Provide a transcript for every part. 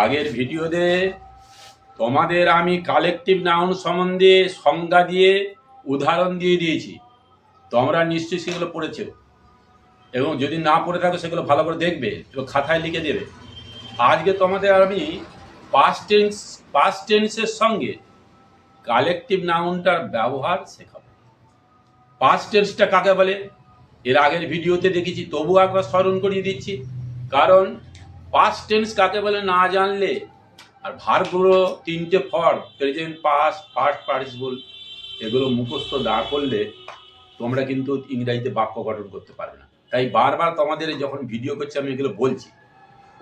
আগের ভিডিওতে তোমাদের আমি কালেকটিভ নাউন সম্বন্ধে সংজ্ঞা দিয়ে উদাহরণ দিয়ে দিয়েছি। তোমরা নিশ্চয়ই সেগুলো পড়েছো, এবং যদি না পড়ে থাকো সেগুলো ভালো করে দেখবে, খাতায় লিখে দেবে। আজকে তোমাদের আমি পাস্ট টেন্সের সঙ্গে কালেকটিভ নাউনটার ব্যবহার শেখাবো। পাস্ট টেন্সটা কাকে বলে এর আগের ভিডিওতে দেখেছি, তবু একবার স্মরণ করিয়ে দিচ্ছি। কারণ পাস্ট টেন্স কাকে বলে না জানলে, আর ভার্বগুলো তিনটে form present, past, first participle, এগুলো মুখস্থ না করলে তোমরা কিন্তু ইংরেজিতে বাক্য গঠন করতে পারবে না। তাই বারবার তোমাদের যখন ভিডিও করছি আমি এগুলো বলছি,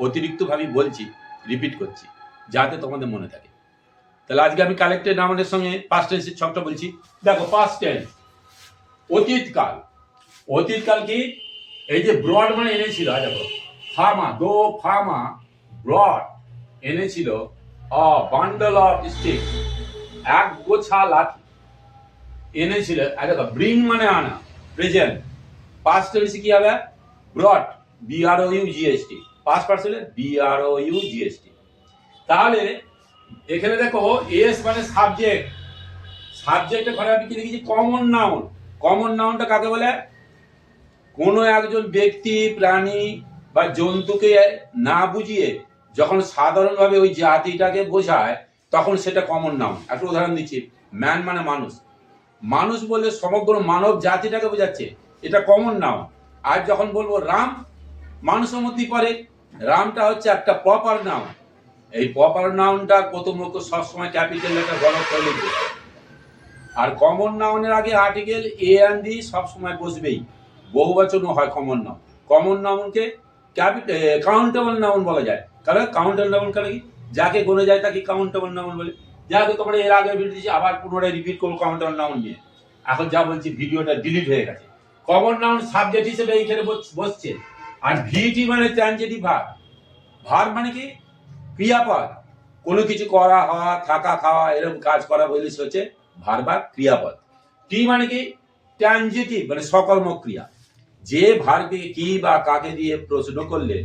অতিরিক্তভাবেই বলছি, রিপিট করছি, যাতে তোমাদের মনে থাকে। তাহলে আজকে আমি কালেক্টেড নাউনের সঙ্গে পাস্ট টেন্সের ছকটা বলছি। দেখো, পাস্ট টেন্স অতীতকাল। অতীতকাল কি? এই যে ব্রড মানে এনেছিল, দেখো ফার্মা ব্রড এনেছিল বান্ডল অফ স্টিক, এক গোছা লাঠি এনেছিল। দেখো, ব্রিং মানে আনা, প্রেজেন্ট। পাস্ট টেন্সে কি হবে? ব্রড, BROUGST, পাস্ট পার্সনে BROUGST। তাহলে এখানে দেখো এস মানে সাবজেক্ট, সাবজেক্টের ঘরে আমি কি লিখেছি? Common noun. কমন নাউনটা কাকে বলে? কোনো একজন ব্যক্তি, প্রাণী বা জন্তুকে না বুঝিয়ে যখন সাধারণভাবে ওই জাতিটাকে বোঝায় তখন সেটা কমন নাউন। একটা উদাহরণ দিচ্ছি, ম্যান মানে মানুষ। মানুষ বললে সমগ্র মানব জাতিটাকে বোঝাচ্ছে, এটা কমন নাউন। আর যখন বলবো রাম, মানুষের মধ্যেই পড়ে, রামটা হচ্ছে একটা প্রপার নাউন। এই প্রপার নাউনটা প্রথম সবসময় ক্যাপিটাল লেটার বড় করে লিখবে। আর কমন নাউনের আগে আর্টিকেল এ অ্যান্ড ডি সবসময় বসবেই, বহুবচনও হয় কমন নাউন। কমন নাউনকে কাউন্টেবল নাউন বলা যায়। কারণ কাউন্টেবল নাউন কারণ কি? যাকে গুনে যায় তাকে কাউন্টেবল নাউন বলে। যাকে তোমরা এর আগে ভিডিও দিয়েছি, আবার পুনরায় রিপিট করবো কাউন্টেবল নাউন নিয়ে। এখন যা বলছি ভিডিওটা ডিলিট হয়ে গেছে। কমন নাউন সাবজেক্ট হিসেবে এইখানে বসছে। আর ভিটি মানে ট্রানজিটিভ ভার্ব। ভার্ব মানে কি? ক্রিয়াপদ। কোনো কিছু করা, হওয়া, থাকা, খাওয়া, এরকম কাজ করা বলে হচ্ছে ভার্ব বা ক্রিয়াপদ। টি মানে কি? ট্রানজিটিভ মানে সকর্মক ক্রিয়া। যে ভার্বকে কি বা কাকে দিয়ে প্রশ্ন করলে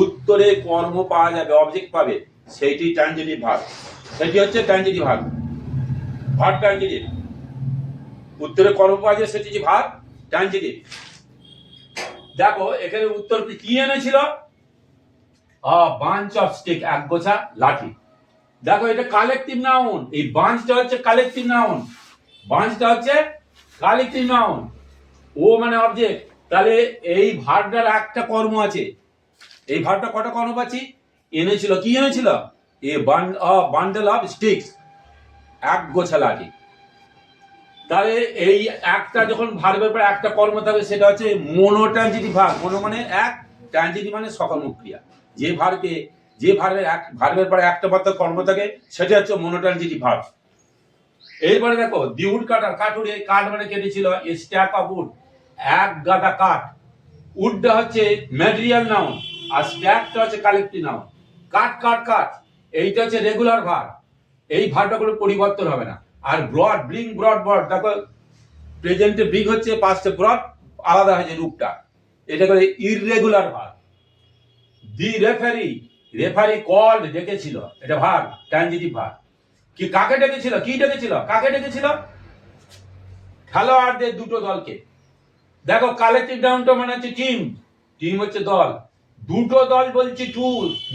উত্তরে কর্ম পাওয়া যাবে, অবজেক্ট পাবে, সেইটি ট্রানজিটিভ ভার্ব। সেটি হচ্ছে ট্রানজিটিভ ভার্ব। ভার্ব ট্রানজিটিভ, উত্তরে কর্ম পাওয়া যায়, সেটি যে ভার্ব ট্রানজিটিভ। দেখো এখানে উত্তর কি এনেছিল? বাঞ্চ অফ স্টিক, এক গোছা লাঠি। দেখো এটা কালেকটিভ নাউন। এই বাঞ্চটা হচ্ছে কালেকটিভ নাউন। বাঞ্চটা হচ্ছে কালেকটিভ নাউন। ও মানে অবজেক্ট। তাহলে এই ভার্বটার একটা কর্ম আছে। এই ভার্বটা কটা কর্ম পাচ্ছি? এনেছিল। কি এনেছিল? এ বান্ডেল অফ স্টিক্স, এক গোছা লাঠি। তাহলে এই একটা যখন ভার্বের পর একটা কর্ম থাকবে সেটা হচ্ছে মোনোট্রানজিটিভ ভার্ব। মোনো মানে এক, ট্রানজিটিভ মানে সকর্মক ক্রিয়া। যে ভার্বের পরে একটা মাত্র কর্ম থাকে সেটা হচ্ছে মোনোট্রানজিটিভ ভার্ব। এরপরে দেখো, দি উড কাটার, কাঠুরে, কাঠ মানে কেটেছিল, এ স্ট্যাক অফ উড, এক গাদা কাঠ। উডটা হচ্ছে ম্যাটেরিয়াল নাউন, আর স্ট্যাকটা হচ্ছে কালেক্টিভ নাউন। কাঠ কাঠ কাঠ, এইটা হচ্ছে রেগুলার ভার্ব। এই ভার্বটা কোনো পরিবর্তন হবে না। আর ব্রড, ব্রিং ব্রড ব্রড, দেখো প্রেজেন্টে ব্রিং হচ্ছে, পাস্টে ব্রড, আলাদা হয়েছে রূপটা। এটা করে ইররেগুলার ভার্ব। দি রেফারি, রেফারি কল্ড, ডেকেছিল, এটা ভার্ব, ট্রানজিটিভ ভার্ব। কি কাকে ডেকেছিল? কি ডেকেছিল? কাকে ডেকেছিল? খেলোয়াড়দের দুটো দলকে। দেখো কালেক্টিভ নাউনটা মানে হচ্ছে টিম। টিম হচ্ছে দল। দুটো দল বলছি টু,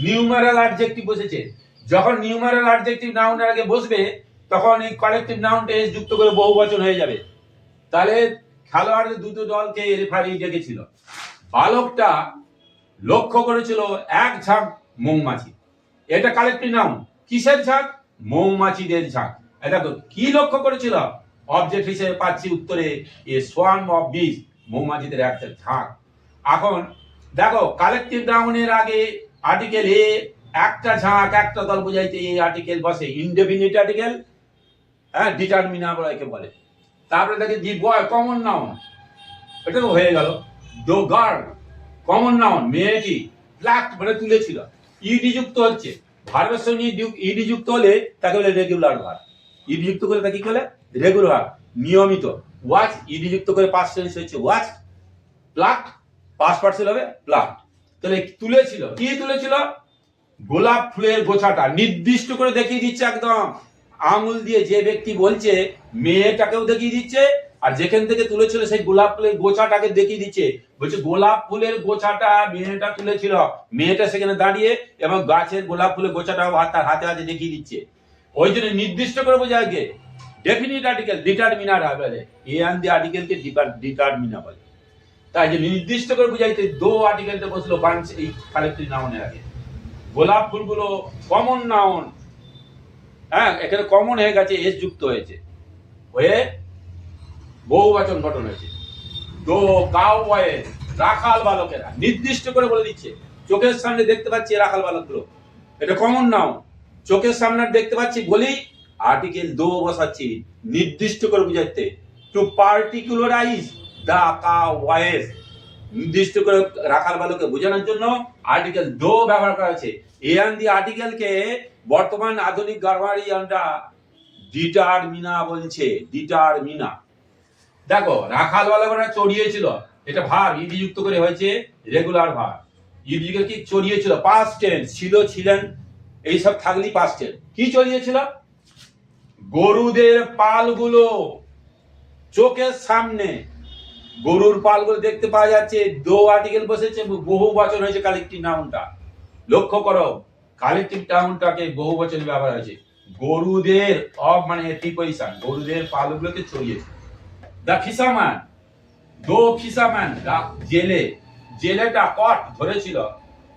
নিউমারাল অ্যাডজেক্টিভ বসেছে। যখন নিউমারাল অ্যাডজেক্টিভ নাউনের আগে বসবে তখন এই কালেক্টিভ নাউনটা এস যুক্ত করে বহুবচন হয়ে যাবে। তাহলে খেলোয়াড়দের দুটো দলকে রেফারি ডেকেছিল। বালকটা লক্ষ্য করেছিল এক ঝাঁক মৌমাছি, এটা কালেক্টিভ নাউন। কিসের ঝাঁক? মৌমাছিদের ঝাঁক। এটা কি লক্ষ্য করেছিল? অবজেক্ট হিসেবে পাচ্ছি উত্তরে এ সোয়ার্ম অফ বিজ, মৌমাছিদের একটা ঝাঁক। এখন দেখো কালেক্টিভ নাউনের আগে আর্টিকেল এ, একটা ঝাঁক, একটা দল বোঝাইতে এই আর্টিকেল বসে, ইনডেফিনিট আর্টিকেল, হ্যাঁ, ডিটারমিনার একে বলে। তারপরে দেখে দি বয়, কমন নাউন, এটা তো হয়ে গেল। দো গার্ল, কমন নাউন, মেয়েটি। প্লাক্ট মানে তুলেছিল। ইডি যুক্ত হচ্ছে ভার্বের সঙ্গে, ইডি যুক্ত হলে তাকে বলে রেগুলার ভার্ব। ইডি যুক্ত করে তাকে কি বলে? রেগুলার, নিয়মিত। ওয়াচ, ইডি যুক্ত করে পাস্ট টেন্স হচ্ছে ওয়াচ। প্লাক্ট, পাস্ট পার্টিসিপল হবে প্লাক্ট। তাহলে তুলেছিল, কি তুলেছিল? গোলাপ ফুলের গোছাটা নির্দিষ্ট করে দেখিয়ে দিচ্ছে, একদম আঙুল দিয়ে যে ব্যক্তি বলছে মেয়েটাকেও দেখিয়ে দিচ্ছে, আর যেখান থেকে তুলেছিল সেই গোলাপ ফুলের গোছাটাকে দেখিয়ে দিচ্ছে। বলছে গোলাপ ফুলের গোছাটা মেয়েটা তুলেছিল, মেয়েটা সেখানে দাঁড়িয়ে এবং গাছের গোলাপ ফুলের গোছাটাও তার হাতে হাতে দেখিয়ে দিচ্ছে। ওই জন্য নির্দিষ্ট করে বোঝায় গে ডেফিনিট আর্টিকেল ডিটারমিনার বলে, এ আন দি আর্টিকেলকে ডিটারমিনার বলে। তাই যে নির্দিষ্ট করে বুঝাইতে দো আর্টিকেলটা বসলো বাঞ্চ এই কালেক্টিভ নাউনের আগে। গোলাপ ফুলগুলো কমন নাউন, হ্যাঁ এখানে কমন হয়ে গেছে, এস যুক্ত হয়েছে, হয়ে বহুবচন গঠন হয়েছে। দো কাউ বয়েজ, রাখাল বালকেরা, নির্দিষ্ট করে বলে দিচ্ছে চোখের সামনে দেখতে পাচ্ছি রাখাল বালকগুলো, এটা কমন নাউন, চোখের সামনে দেখতে পাচ্ছি বলি আর্টিকেল দো বসাচ্ছি নির্দিষ্ট করে বুঝাইতে। টু পার্টিকুলারাইজ দা কাউ বয়েজ, নির্দিষ্ট করে রাখাল বালককে বোঝানোর জন্য আর্টিকেল দো ব্যবহার করা হয়েছে। এন দি আর্টিকেলকে বর্তমান আধুনিক গ্রামারিয়ানরা ডিটারমিনা বলছে, ডিটারমিনা। দেখো রাখাল বালকরা চড়িয়েছিল, এটা ভার ইডি যুক্ত করে হয়েছে রেগুলার ভার, ইডি কি চড়িয়েছিল পাস্ট টেন্স, ছিল ছিলেন এইসব থাকলেই পাস্ট টেন্স। কি চড়িয়েছিল? গরুদের পালগুলো চোখের সামনে, গরুর পালগুলো দেখতে পাওয়া যাচ্ছে, দো আর্টিকেল বসেছে, বহু বচন হয়েছে কালেক্টিভ নাউনটা। লক্ষ্য করো কালেক্টিভ নাউনটাকে বহু বচনে ব্যবহার হয়েছে। গরুদের অফ মানে প্রিপজিশন, গরুদের পালগুলোকে চড়িয়েছে। দা ফিশারম্যান, দো ফিশারম্যান, জেলে, জেলেটা কট ধরেছিল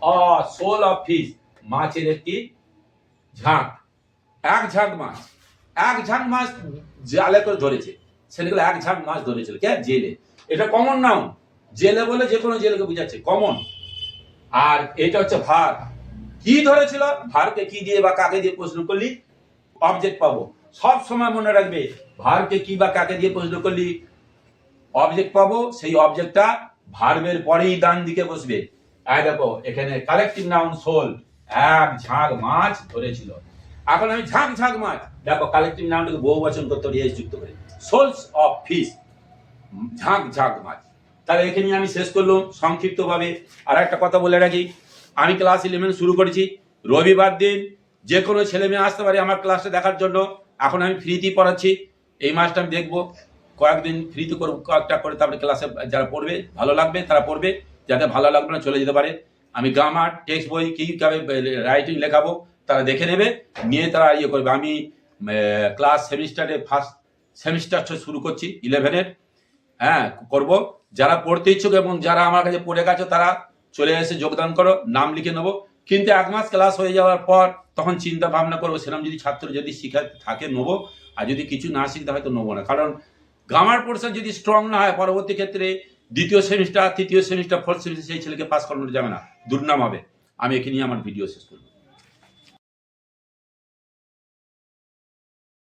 অ সোল অফ ফিশ, মাছের একটি ঝাঁক, এক ঝাঁক মাছ, এক ঝাঁক মাছ জালে করে ধরেছে, সেগুলো এক ঝাঁক মাছ ধরেছিল কে? জেলে। এটা কমন নাউন, জেলে বলে যে কোনো জেলেকে বুঝাচ্ছে, কমন। আর এটা হচ্ছে ভার, কি ধরেছিল, ভারকে কি দিয়ে বা কাকে দিয়ে প্রশ্ন করলি অবজেক্ট পাবো। সব সময় মনে রাখবে ভারকে কি বা কাকে দিয়ে প্রশ্ন করলি অবজেক্ট পাবো, সেই অবজেক্টটা ভার্বের পরেই ডান দিকে বসবে। দেখো এখানে কালেক্টিভ নাউন সোল, এক ঝাঁক মাছ ধরেছিল। এখন আমি ঝাঁক ঝাঁক মাছ, দেখো কালেক্টিভ নাউনটাকে বহু বচন করতে এস যুক্ত করে, সোলস অফ ফিশ, ঝাঁক ঝাঁক মাছ। তাহলে এখানে আমি শেষ করলাম সংক্ষিপ্তভাবে। আর একটা কথা বলে রাখি, আমি ক্লাস 11 শুরু করেছি, রবিবার দিন যে কোনো ছেলে মেয়ে আসতে পারে আমার ক্লাসটা দেখার জন্য। এখন আমি ফ্রিতেই পড়াচ্ছি, এই মাসটা আমি দেখবো কয়েকদিন ফ্রিতে করবো, কয়েকটা করে, তারপরে ক্লাসে যারা পড়বে ভালো লাগবে তারা পড়বে, যাতে ভালো লাগবে না চলে যেতে পারে। আমি গ্রামার টেক্সট বই কীভাবে রাইটিং লেখাবো তারা দেখে নেবে, নিয়ে তারা ইয়ে করবে। আমি ক্লাস সেমিস্টারে ফার্স্ট সেমিস্টার শুরু করছি 11-এর, হ্যাঁ করব। যারা পড়তে ইচ্ছুক এবং যারা আমার কাছে পড়ে গেছো তারা চলে এসে যোগদান করো, নাম লিখে নেবো। কিন্তু 1 মাস ক্লাস হয়ে যাওয়ার পর তখন চিন্তা ভাবনা করবো, সেরকম যদি ছাত্র যদি শিখা থাকে নেবো, আর যদি কিছু না শিখতে হয়তো নেবো না। কারণ গ্রামার পোর্শন যদি স্ট্রং না হয় পরবর্তী ক্ষেত্রে দ্বিতীয় সেমিস্টার, তৃতীয় সেমিস্টার, ফোর্থ সেমিস্টার সেই ছেলেকে পাস করানো যাবে না, দুর্নাম হবে। আমি এখানে আমার ভিডিও শেষ করবো।